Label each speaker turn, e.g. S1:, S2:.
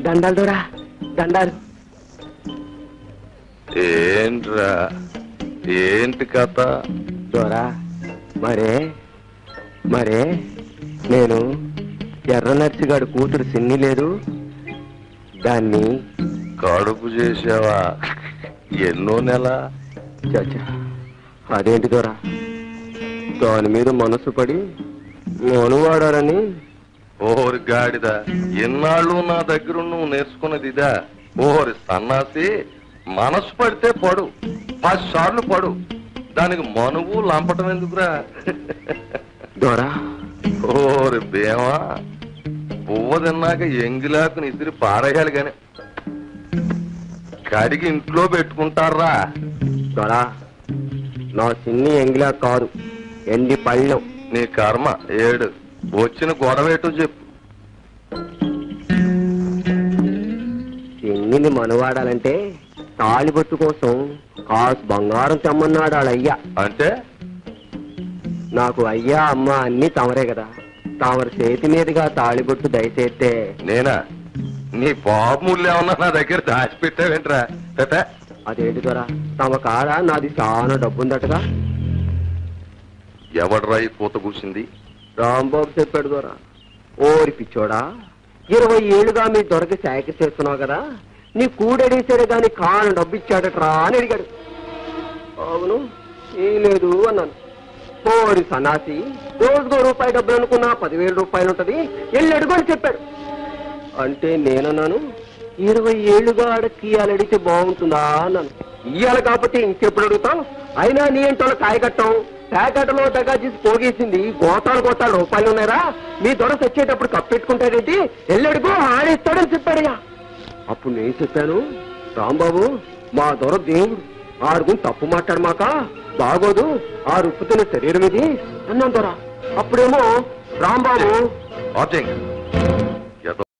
S1: దండాలు దొరా, దండాలు.
S2: ఏంట్రా, ఏంటి కథ?
S1: దొరా, మరే మరే నేను ఎర్ర నర్సిగాడు కూతురు సిన్ని లేదు, దాన్ని
S2: కడుపు చేసావా? ఎన్నో నెల?
S1: చచ్చా, అదేంటి దొరా, దాని మీద మనసు పడి మనువాడాలని.
S2: ఓరి గాడిద, ఎన్నాళ్ళు నా దగ్గర నువ్వు నేర్చుకున్నది ఇదా? ఓరి సన్నాసి, మనసు పడితే పడు, 10 సార్లు పడు, దానికి మనువు లంపటం ఎందుకురా?
S1: దొరా,
S2: ఓరి బేమా, పువ్వ తిన్నాక ఎంగిలాకుని ఇసిరి పారేయాలి గాని కడిగి ఇంట్లో పెట్టుకుంటారా?
S1: దొరా, నా సిన్ని ఎంగిలా కాదు, ఎండి పళ్ళెం.
S2: నీ కర్మ ఏడు. వచ్చిన గొడవేటో చెప్పు.
S1: సిన్నిని మనవాడాలంటే తాళిబొట్టు కోసం కాసు బంగారం తెమ్మన్నాడు వాళ్ళయ్యా.
S2: అంటే
S1: నాకు అయ్యా అమ్మ అన్ని తమరే కదా, తమరి చేతి మీదుగా తాళిబొట్టు దయచేస్తే.
S2: నేనా? నీ బాబుముళ్ళు ఏమన్నా నా దగ్గర దాచిపెట్టావేంట్రా?
S1: అదేంటి దొరా, తమ కాడ నాది చాలా డబ్బుందటగా.
S2: ఎవడ్రా ఈ పూత కూసింది?
S1: రాంబాబు చెప్పాడు దొరా. ఓరి పిచ్చోడా, 20 ఏళ్ళుగా మీ దొరకి శాఖ చేస్తున్నావు కదా, నీ కూడేసరే గాని కాను డబ్బు ఇచ్చాడట్రా అని అడిగాడు. అవును, ఏం లేదు అన్నాను. ఓరి సన్నాసి, రోజుకో రూపాయి డబ్బులు అనుకున్నా 10,000 రూపాయలు ఉంటది, వెళ్ళి అడుగు అని చెప్పాడు. అంటే నేనన్నాను, 20 ఏళ్ళుగా ఆడకి ఇయ్యాలి అడిగితే బాగుంటుందా అన్నాను. ఇయ్యాలి కాకపోతే ఇంకెప్పుడు అడుగుతాం, అయినా నీ ఇంట్లో కాయకట్టం ప్యాకెట్లో దగ్గర చేసి పోగేసింది గోతాలు రూపాయలు ఉన్నాయరా, మీ దొర తెచ్చేటప్పుడు కప్పెట్టుకుంటాడేంటి, వెళ్ళడుగు ఆడేస్తాడని చెప్పాడయ్యా. అప్పుడు నేను చెప్పాను, రాంబాబు మా దొర దేవుడు, ఆడుగు తప్పు మాట్లాడమాక, బాగోదు, ఆ రుప్పుతున్న శరీరం ఇది అన్నాను దొర. అప్పుడేమో రాంబాబు